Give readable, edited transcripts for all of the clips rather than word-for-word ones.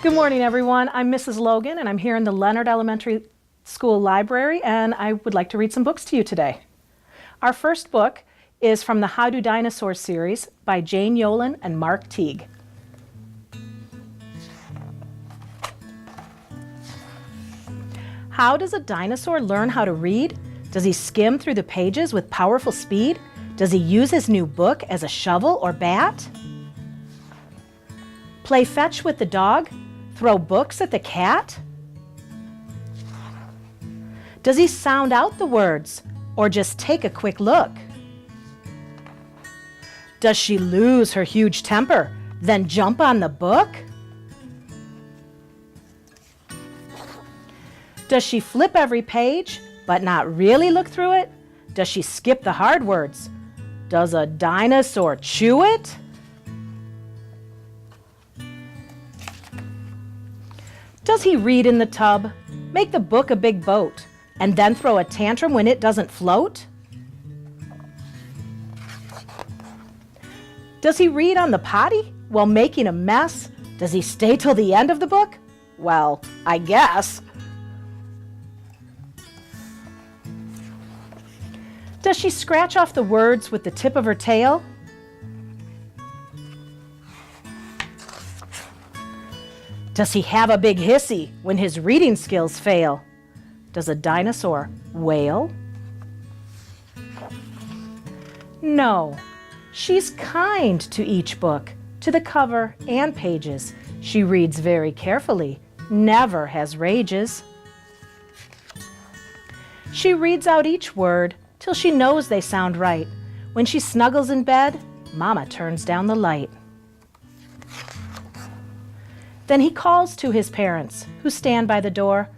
Good morning, everyone. I'm Mrs. Logan, and I'm here in the Leonard Elementary School library, and I would like to read some books to you today. Our first book is from the How Do Dinosaurs series by Jane Yolen and Mark Teague. How does a dinosaur learn how to read? Does he skim through the pages with powerful speed? Does he use his new book as a shovel or bat? Play fetch with the dog? Throw books at the cat? Does he sound out the words or just take a quick look? Does she lose her huge temper, then jump on the book? Does she flip every page but not really look through it? Does she skip the hard words? Does a dinosaur chew it? Does he read in the tub, make the book a big boat, and then throw a tantrum when it doesn't float? Does he read on the potty while making a mess? Does he stay till the end of the book? Well, I guess. Does she scratch off the words with the tip of her tail? Does he have a big hissy when his reading skills fail? Does a dinosaur wail? No, she's kind to each book, to the cover and pages. She reads very carefully, never has rages. She reads out each word till she knows they sound right. When she snuggles in bed, Mama turns down the light. Then he calls to his parents, who stand by the door.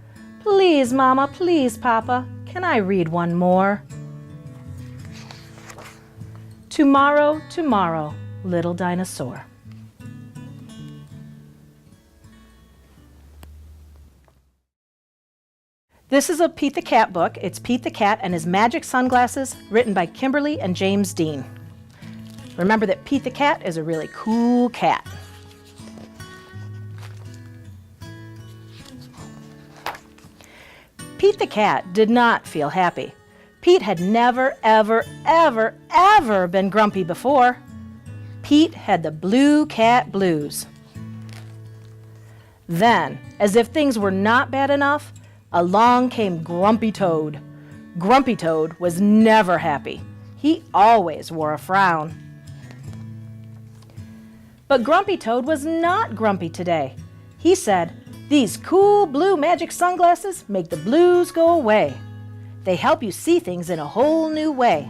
Please, Mama, please, Papa, can I read one more? Tomorrow, tomorrow, little dinosaur. This is a Pete the Cat book. It's Pete the Cat and His Magic Sunglasses, written by Kimberly and James Dean. Remember that Pete the Cat is a really cool cat. Pete the Cat did not feel happy. Pete had never, ever been grumpy before. Pete had the blue cat blues. Then, as if things were not bad enough, along came Grumpy Toad. Grumpy Toad was never happy. He always wore a frown. But Grumpy Toad was not grumpy today. He said, "These cool blue magic sunglasses make the blues go away. They help you see things in a whole new way."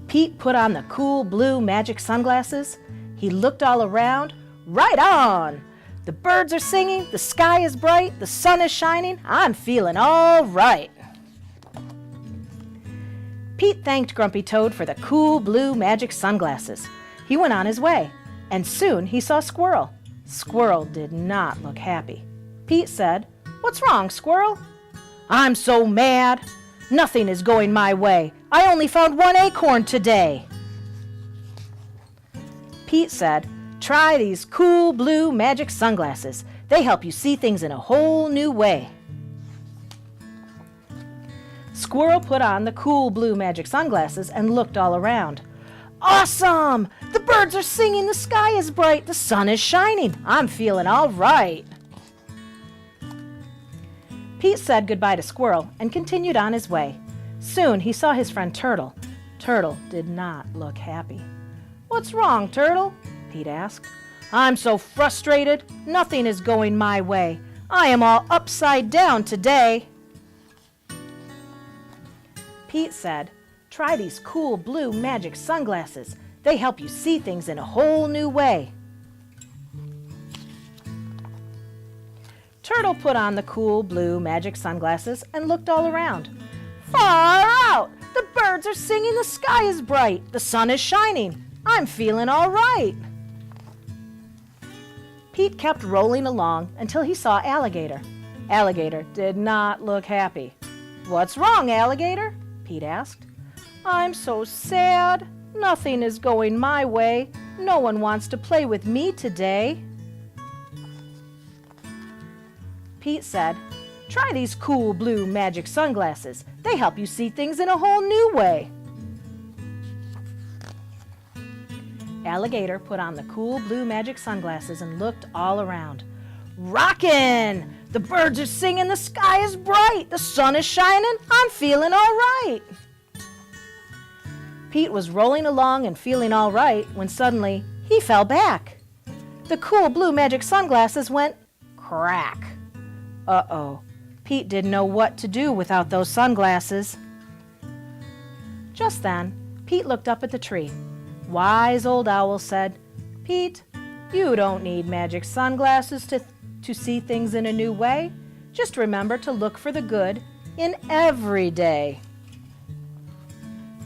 Pete put on the cool blue magic sunglasses. He looked all around. Right on! The birds are singing, the sky is bright, the sun is shining. I'm feeling all right. Pete thanked Grumpy Toad for the cool blue magic sunglasses. He went on his way, and soon he saw Squirrel. Squirrel did not look happy. Pete said, "What's wrong, Squirrel?" "I'm so mad. Nothing is going my way. I only found one acorn today." Pete said, "Try these cool blue magic sunglasses. They help you see things in a whole new way." Squirrel put on the cool blue magic sunglasses and looked all around. "Awesome! The birds are singing, the sky is bright, the sun is shining. I'm feeling all right." Pete said goodbye to Squirrel and continued on his way. Soon he saw his friend Turtle. Turtle did not look happy. "What's wrong, Turtle?" Pete asked. "I'm so frustrated. Nothing is going my way. I am all upside down today." Pete said, "Try these cool blue magic sunglasses. They help you see things in a whole new way." Turtle put on the cool blue magic sunglasses and looked all around. Far out! The birds are singing, the sky is bright, the sun is shining. I'm feeling all right. Pete kept rolling along until he saw Alligator. Alligator did not look happy. "What's wrong, Alligator?" Pete asked. "I'm so sad. Nothing is going my way. No one wants to play with me today." Pete said, "Try these cool blue magic sunglasses. They help you see things in a whole new way." Alligator put on the cool blue magic sunglasses and looked all around. "Rockin'! The birds are singing, the sky is bright, the sun is shining, I'm feeling all right." Pete was rolling along and feeling all right when suddenly he fell back. The cool blue magic sunglasses went crack. Uh-oh, Pete didn't know what to do without those sunglasses. Just then, Pete looked up at the tree. Wise old owl said, "Pete, you don't need magic sunglasses to see things in a new way. Just remember to look for the good in every day."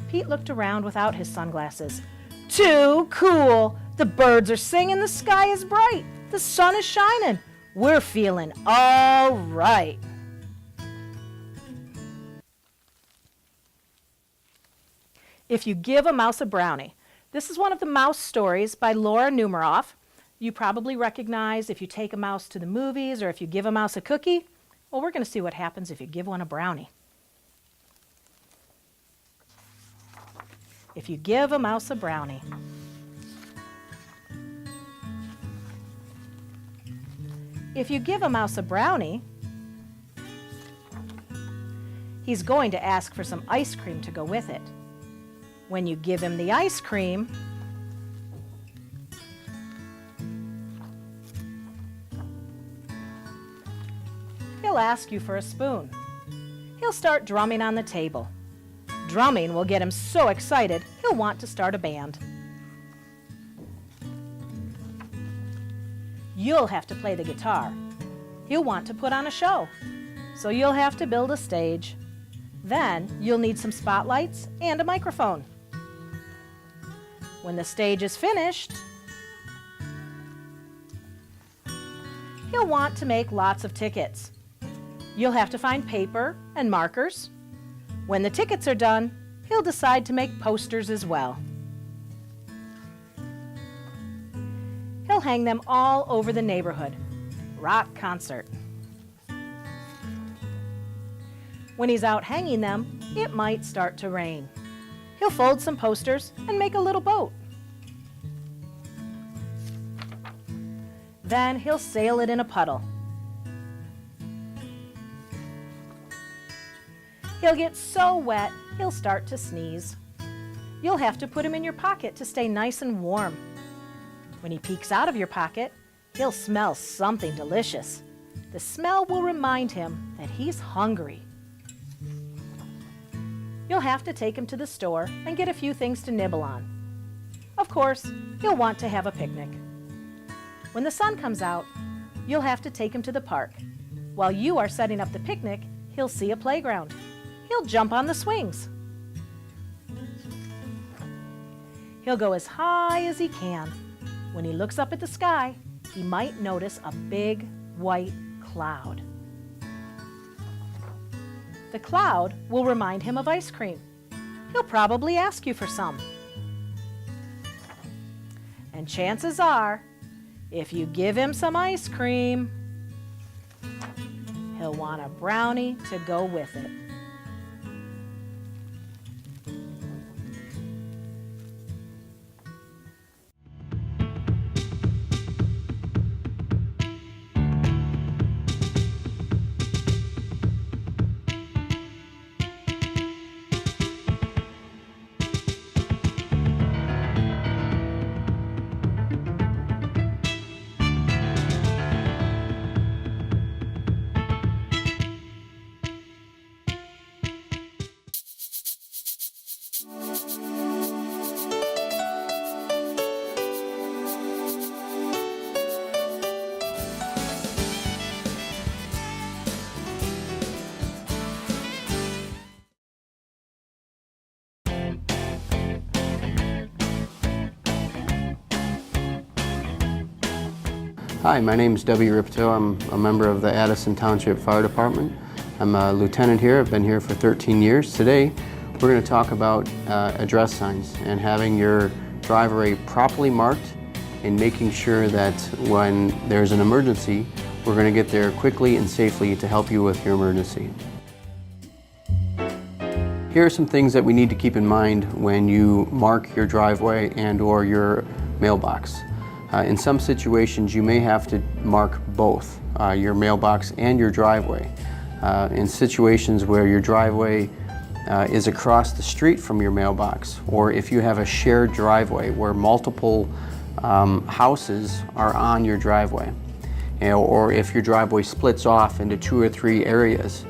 Pete looked around without his sunglasses. "Too cool! The birds are singing, the sky is bright, the sun is shining. We're feeling all right." If You Give a Mouse a Brownie. This is one of the mouse stories by Laura Numeroff. You probably recognize if you take a mouse to the movies or if you give a mouse a cookie. Well, we're going to see what happens if you give one a brownie. If you give a mouse a brownie. If you give a mouse a brownie, he's going to ask for some ice cream to go with it. When you give him the ice cream, he'll ask you for a spoon. He'll start drumming on the table. Drumming will get him so excited, he'll want to start a band. You'll have to play the guitar. He'll want to put on a show, so you'll have to build a stage. Then you'll need some spotlights and a microphone. When the stage is finished, he'll want to make lots of tickets. You'll have to find paper and markers. When the tickets are done, he'll decide to make posters as well. He'll hang them all over the neighborhood. Rock concert. When he's out hanging them, it might start to rain. He'll fold some posters and make a little boat. Then he'll sail it in a puddle. He'll get so wet, he'll start to sneeze. You'll have to put him in your pocket to stay nice and warm. When he peeks out of your pocket, he'll smell something delicious. The smell will remind him that he's hungry. You'll have to take him to the store and get a few things to nibble on. Of course, he'll want to have a picnic. When the sun comes out, you'll have to take him to the park. While you are setting up the picnic, he'll see a playground. He'll jump on the swings. He'll go as high as he can. When he looks up at the sky, he might notice a big white cloud. The cloud will remind him of ice cream. He'll probably ask you for some. And chances are, if you give him some ice cream, he'll want a brownie to go with it. Hi, my name is Debbie Ripto. I'm a member of the Addison Township Fire Department. I'm a lieutenant here. I've been here for 13 years. Today, we're going to talk about address signs and having your driveway properly marked and making sure that when there's an emergency We're going to get there quickly and safely to help you with your emergency. Here are some things that we need to keep in mind when you mark your driveway and or your mailbox. In some situations you may have to mark both your mailbox and your driveway. In situations where your driveway is across the street from your mailbox, or if you have a shared driveway where multiple houses are on your driveway, or if your driveway splits off into 2 or 3 areas.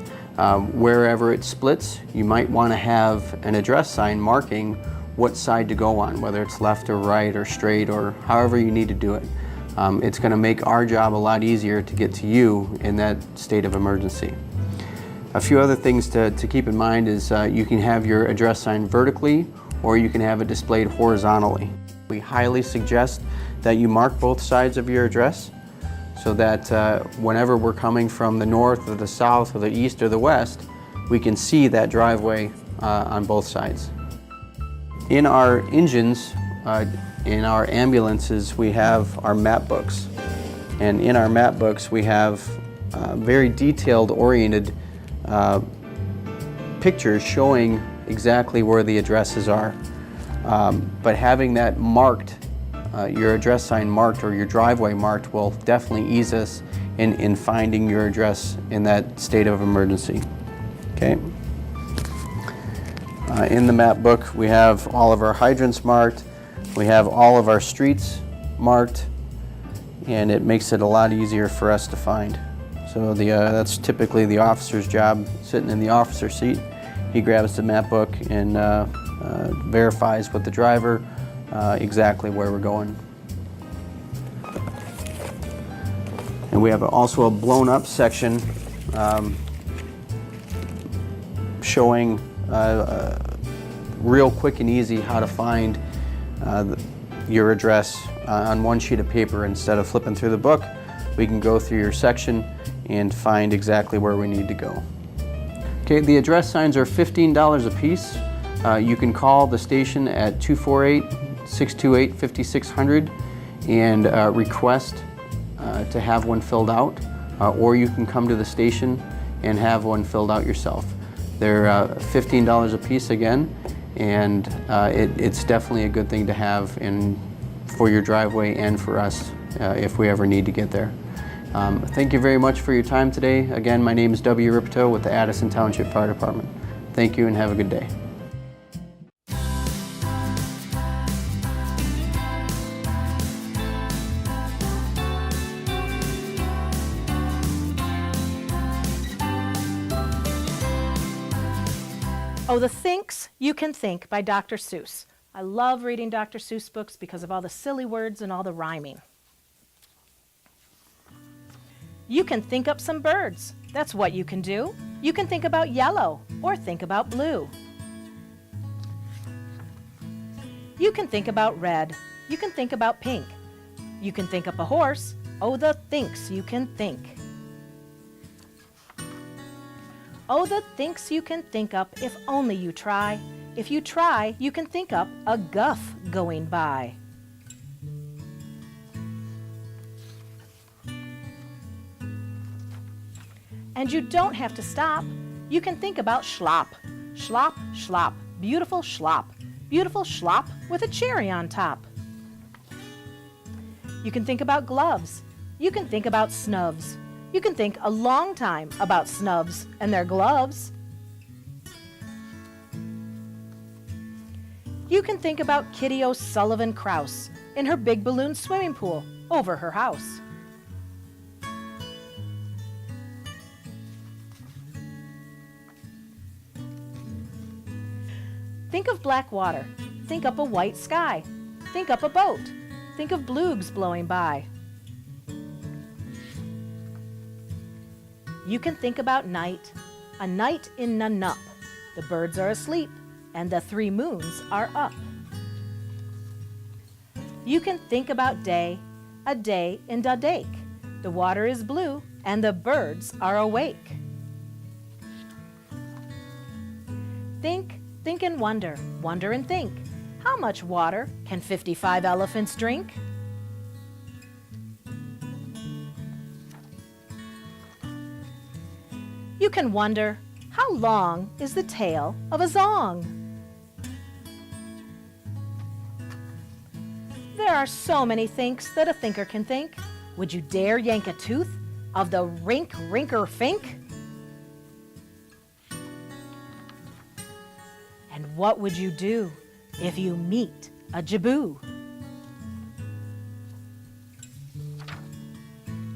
Wherever it splits, you might want to have an address sign marking what side to go on, whether it's left or right or straight or however you need to do it. It's going to make our job a lot easier to get to you in that state of emergency. A few other things to keep in mind is you can have your address sign vertically or you can have it displayed horizontally. We highly suggest that you mark both sides of your address so that whenever we're coming from the north or the south or the east or the west, we can see that driveway on both sides. In our engines, in our ambulances, we have our map books. And in our map books, we have very detailed oriented pictures showing exactly where the addresses are. But having that marked, your address sign marked or your driveway marked will definitely ease us in finding your address in that state of emergency. Okay. In the map book we have all of our hydrants marked, we have all of our streets marked, and it makes it a lot easier for us to find. So that's typically the officer's job, sitting in the officer seat. He grabs the map book and verifies with the driver exactly where we're going. And we have also a blown up section showing real quick and easy how to find your address on one sheet of paper. Instead of flipping through the book, we can go through your section and find exactly where we need to go. Okay, the address signs are $15 a piece. You can call the station at 248-628-5600 and request to have one filled out, or you can come to the station and have one filled out yourself. They're $15 a piece again, and it's definitely a good thing to have for your driveway and for us if we ever need to get there. Thank you very much for your time today. Again, my name is W. Ripto with the Addison Township Fire Department. Thank you and have a good day. Oh, The Thinks You Can Think by Dr. Seuss. I love reading Dr. Seuss books because of all the silly words and all the rhyming. You can think up some birds. That's what you can do. You can think about yellow or think about blue. You can think about red. You can think about pink. You can think up a horse. Oh, the thinks you can think. Oh, the thinks you can think up if only you try. If you try, you can think up a guff going by. And you don't have to stop. You can think about schlop. Schlop, schlop, beautiful schlop. Beautiful schlop with a cherry on top. You can think about gloves. You can think about snubs. You can think a long time about snubs and their gloves. You can think about Kitty O'Sullivan Krause in her big balloon swimming pool over her house. Think of black water. Think up a white sky. Think up a boat. Think of bloogs blowing by. You can think about night, a night in Nanup. The birds are asleep and the 3 moons are up. You can think about day, a day in Dudake. The water is blue and the birds are awake. Think, think and wonder, wonder and think. How much water can 55 elephants drink? You can wonder, how long is the tail of a zong? There are so many thinks that a thinker can think. Would you dare yank a tooth of the rinker-fink? And what would you do if you meet a jaboo?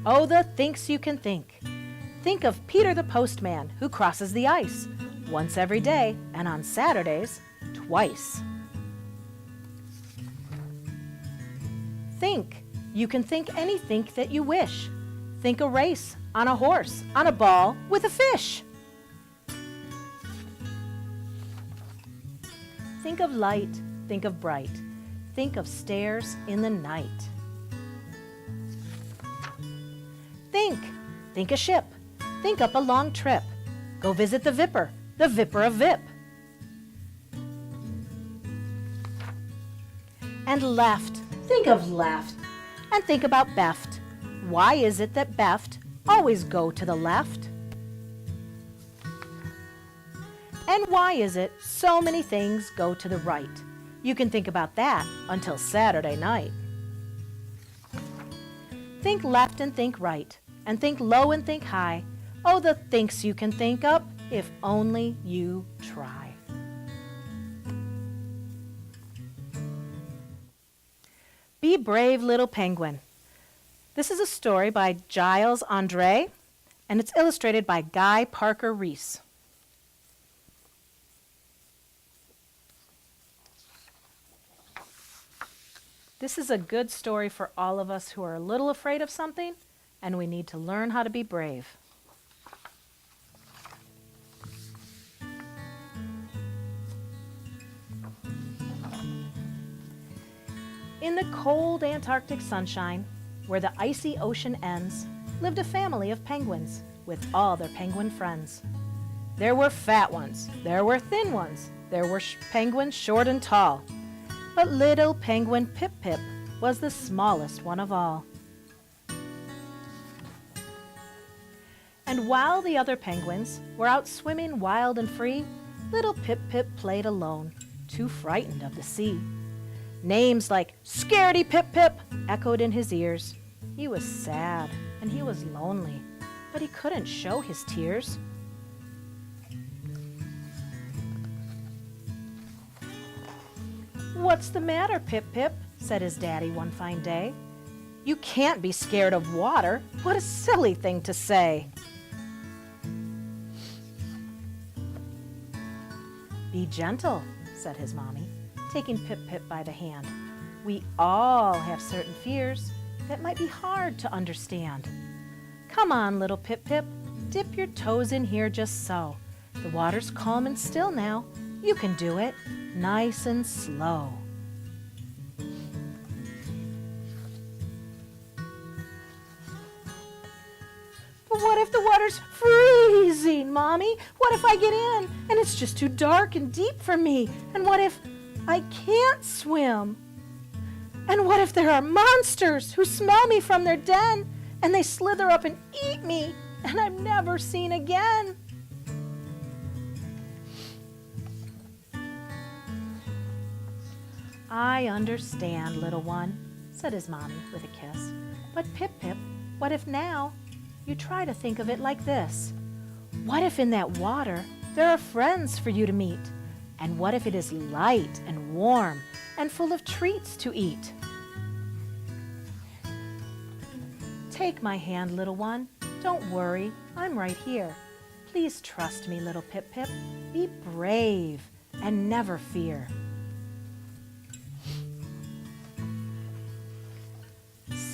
Oh, the thinks you can think. Think of Peter the postman who crosses the ice once every day and on Saturdays twice. Think. You can think any think that you wish. Think a race on a horse, on a ball with a fish. Think of light, think of bright. Think of stairs in the night. Think a ship. Think up a long trip. Go visit the Vipper of Vip. And left. Think of left. And think about Beft. Why is it that Beft always go to the left? And why is it so many things go to the right? You can think about that until Saturday night. Think left and think right, and think low and think high. Oh, the thinks you can think up if only you try. Be brave, little penguin. This is a story by Giles Andre, and it's illustrated by Guy Parker Reese. This is a good story for all of us who are a little afraid of something, and we need to learn how to be brave. In the cold Antarctic sunshine, where the icy ocean ends, lived a family of penguins with all their penguin friends. There were fat ones, there were thin ones, there were penguins short and tall. But little penguin Pip-Pip was the smallest one of all. And while the other penguins were out swimming wild and free, little Pip-Pip played alone, too frightened of the sea. Names like Scaredy Pip-Pip echoed in his ears. He was sad and he was lonely, but he couldn't show his tears. "What's the matter, Pip-Pip?" said his daddy one fine day. "You can't be scared of water. What a silly thing to say." "Be gentle," said his mommy, taking Pip-Pip by the hand. "We all have certain fears that might be hard to understand. Come on, little Pip-Pip, dip your toes in here just so. The water's calm and still now. You can do it, nice and slow." "But what if the water's freezing, Mommy? What if I get in and it's just too dark and deep for me? And what if I can't swim? And what if there are monsters who smell me from their den and they slither up and eat me and I'm never seen again?" "I understand, little one," said his mommy with a kiss. "But Pip-Pip, what if now you try to think of it like this? What if in that water there are friends for you to meet? And what if it is light and warm and full of treats to eat? Take my hand, little one. Don't worry, I'm right here. Please trust me, little Pip-Pip. Be brave and never fear."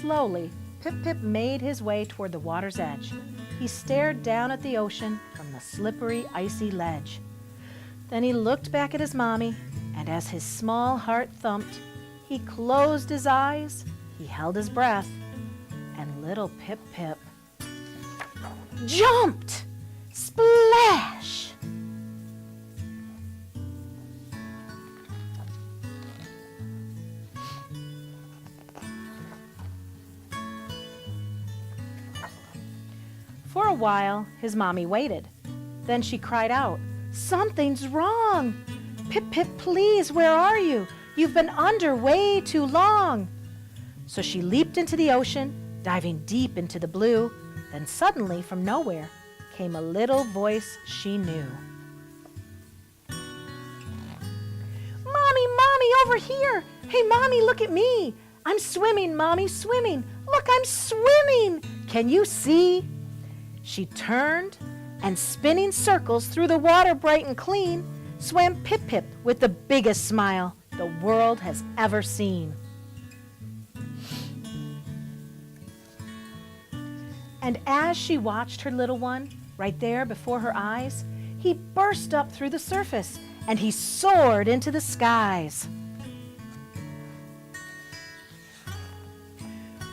Slowly, Pip-Pip made his way toward the water's edge. He stared down at the ocean from the slippery, icy ledge. Then he looked back at his mommy, and as his small heart thumped, he closed his eyes, he held his breath, and little Pip-Pip jumped! Splash! For a while, his mommy waited, Then she cried out, "Something's wrong! Pip-Pip, please, where are you? You've been under way too long." So she leaped into the ocean, diving deep into the blue. Then suddenly, from nowhere, came a little voice she knew. "Mommy, Mommy, over here! Hey, Mommy, look at me! I'm swimming, Mommy, swimming! Look, I'm swimming! Can you see?" She turned, and spinning circles through the water bright and clean, swam Pip-Pip with the biggest smile the world has ever seen. And as she watched her little one, right there before her eyes, he burst up through the surface, and he soared into the skies.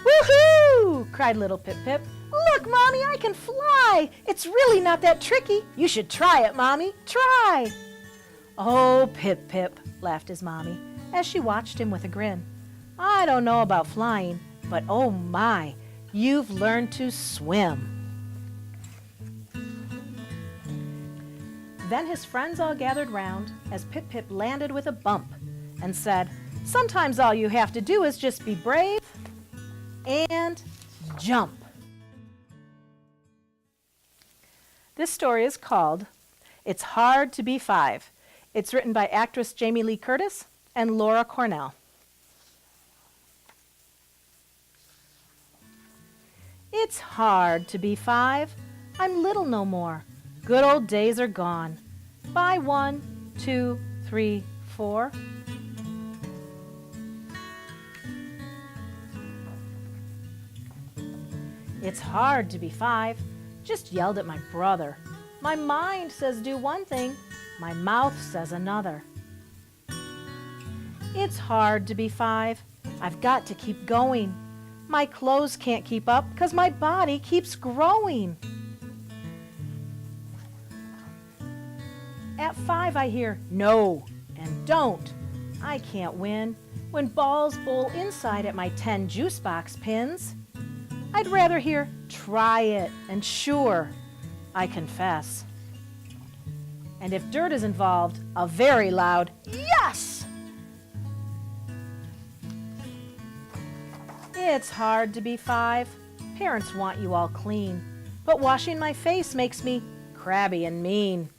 "Woohoo!" cried little Pip-Pip. "Look, Mommy, I can fly! It's really not that tricky. You should try it, Mommy. Try!" "Oh, Pip-Pip," laughed his Mommy, as she watched him with a grin. "I don't know about flying, but oh my, you've learned to swim." Then his friends all gathered round as Pip-Pip landed with a bump and said, "Sometimes all you have to do is just be brave and jump." This story is called It's Hard to Be Five. It's written by actress Jamie Lee Curtis and Laura Cornell. It's hard to be five. I'm little no more. Good old days are gone. By 1, 2, 3, 4. It's hard to be five. Just yelled at my brother. My mind says do one thing, my mouth says another. It's hard to be five. I've got to keep going. My clothes can't keep up 'cause my body keeps growing. At 5 I hear no and don't. I can't win when balls bowl inside at my 10 juice box pins. I'd rather hear try it and sure, I confess. And if dirt is involved, a very loud yes! It's hard to be five. Parents want you all clean, but washing my face makes me crabby and mean.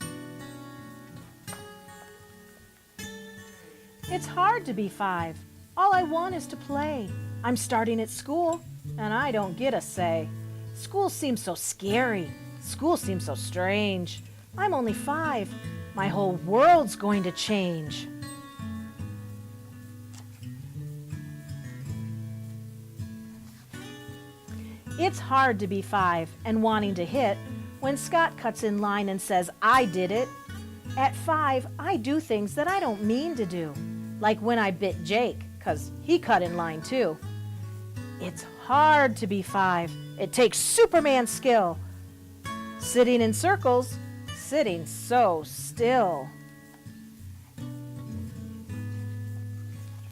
It's hard to be five. All I want is to play. I'm starting at school, and I don't get a say. School seems so scary. School seems so strange. I'm only 5. My whole world's going to change. It's hard to be 5 and wanting to hit when Scott cuts in line and says, I did it. At 5, I do things that I don't mean to do, like when I bit Jake, 'cause he cut in line too. It's hard to be 5. It takes Superman skill. Sitting in circles, sitting so still.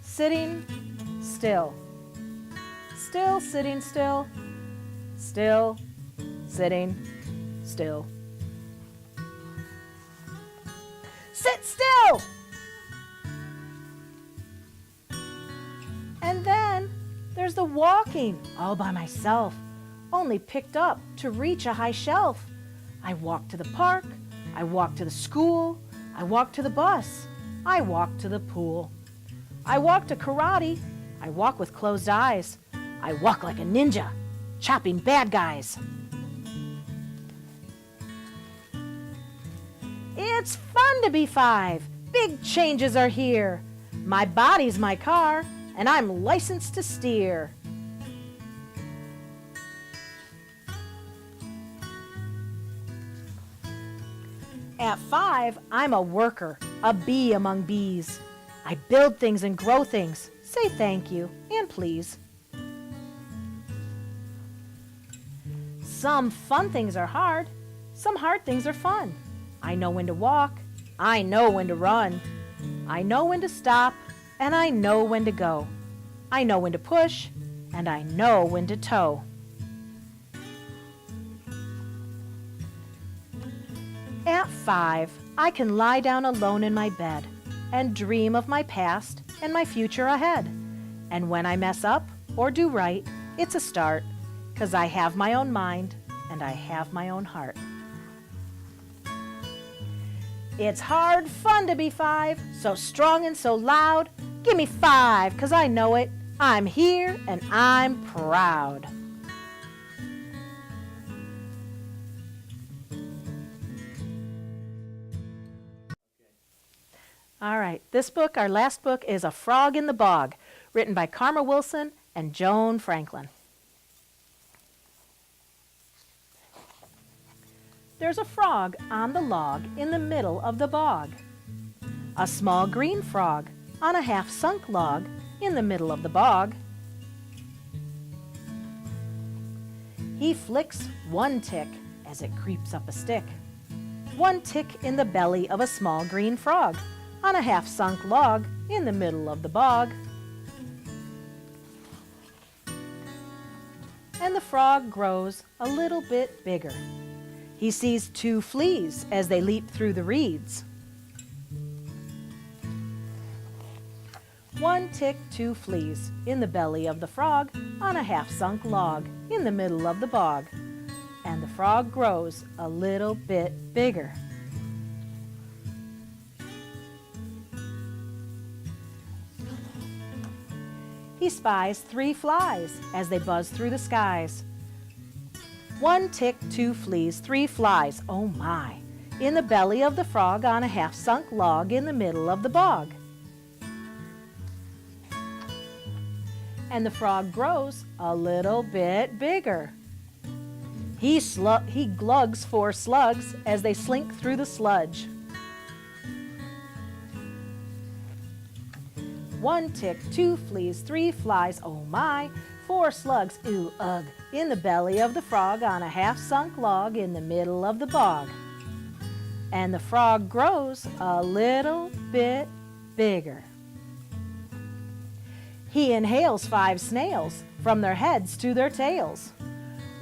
Sitting still. Still sitting still. Still sitting still. Sit still! And then there's the walking all by myself, only picked up to reach a high shelf. I walk to the park, I walk to the school, I walk to the bus, I walk to the pool. I walk to karate, I walk with closed eyes, I walk like a ninja, chopping bad guys. It's fun to be 5. Big changes are here. My body's my car, and I'm licensed to steer. At 5, I'm a worker, a bee among bees. I build things and grow things, say thank you and please. Some fun things are hard, some hard things are fun. I know when to walk, I know when to run. I know when to stop, and I know when to go. I know when to push, and I know when to tow. At 5, I can lie down alone in my bed and dream of my past and my future ahead. And when I mess up or do right, it's a start, 'cause I have my own mind and I have my own heart. It's hard fun to be 5, so strong and so loud. Give me 5, 'cause I know it. I'm here and I'm proud. All right, this book, our last book, is A Frog in the Bog, written by Karma Wilson and Joan Franklin. There's a frog on the log in the middle of the bog. A small green frog on a half-sunk log in the middle of the bog. He flicks one tick as it creeps up a stick. One tick in the belly of a small green frog on a half-sunk log in the middle of the bog. And the frog grows a little bit bigger. He sees 2 fleas as they leap through the reeds. One tick, 2 fleas in the belly of the frog on a half-sunk log in the middle of the bog. And the frog grows a little bit bigger. He spies 3 flies as they buzz through the skies. One tick, 2 fleas, 3 flies, oh my, in the belly of the frog on a half-sunk log in the middle of the bog. And the frog grows a little bit bigger. He glugs 4 slugs as they slink through the sludge. One tick, 2 fleas, 3 flies, oh my, 4 slugs, ooh, ugh, in the belly of the frog on a half-sunk log in the middle of the bog. And the frog grows a little bit bigger. He inhales 5 snails from their heads to their tails.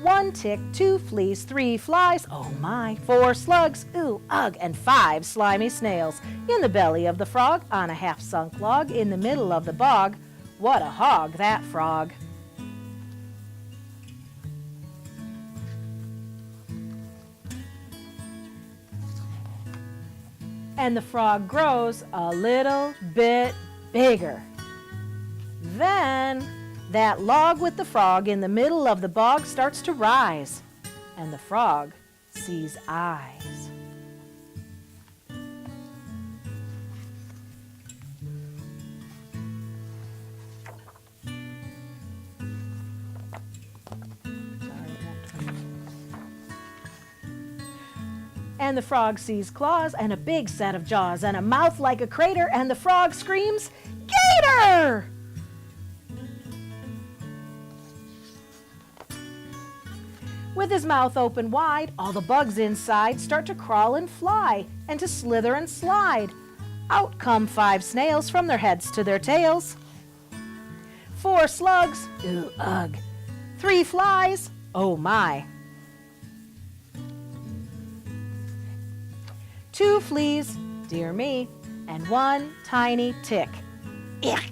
One tick, 2 fleas, 3 flies, oh my, 4 slugs, ooh, ugh, and 5 slimy snails in the belly of the frog on a half-sunk log in the middle of the bog. What a hog, that frog! And the frog grows a little bit bigger. Then that log with the frog in the middle of the bog starts to rise, and the frog sees eyes. And the frog sees claws and a big set of jaws and a mouth like a crater, and the frog screams, "Gator!" With his mouth open wide, all the bugs inside start to crawl and fly and to slither and slide. Out come 5 snails from their heads to their tails. 4 slugs, ooh, ugh. 3 flies, oh my. 2 fleas, dear me, and 1 tiny tick, ick.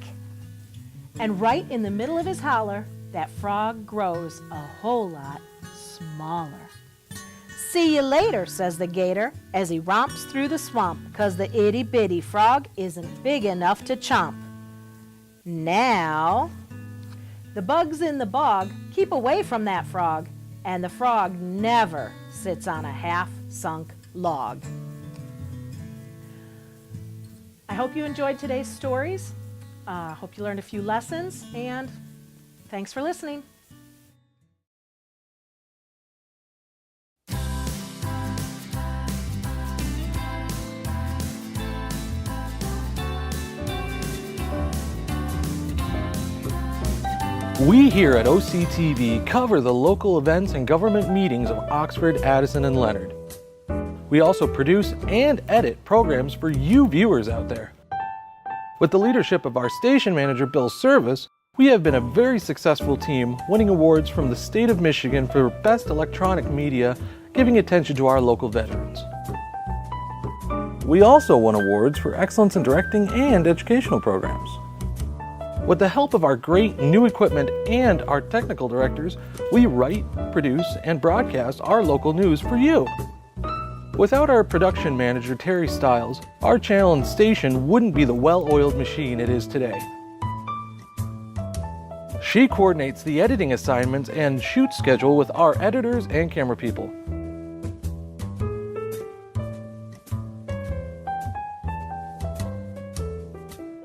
And right in the middle of his holler, that frog grows a whole lot smaller. "See you later," says the gator as he romps through the swamp, 'cause the itty-bitty frog isn't big enough to chomp. Now, the bugs in the bog keep away from that frog, and the frog never sits on a half-sunk log. I hope you enjoyed today's stories. Hope you learned a few lessons, and thanks for listening. We here at OCTV cover the local events and government meetings of Oxford, Addison, and Leonard. We also produce and edit programs for you viewers out there. With the leadership of our station manager, Bill Service, we have been a very successful team, winning awards from the state of Michigan for Best Electronic Media, giving attention to our local veterans. We also won awards for excellence in directing and educational programs. With the help of our great new equipment and our technical directors, we write, produce, and broadcast our local news for you. Without our production manager, Terry Stiles, our channel and station wouldn't be the well-oiled machine it is today. She coordinates the editing assignments and shoot schedule with our editors and camera people.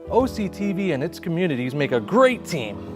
OCTV and its communities make a great team.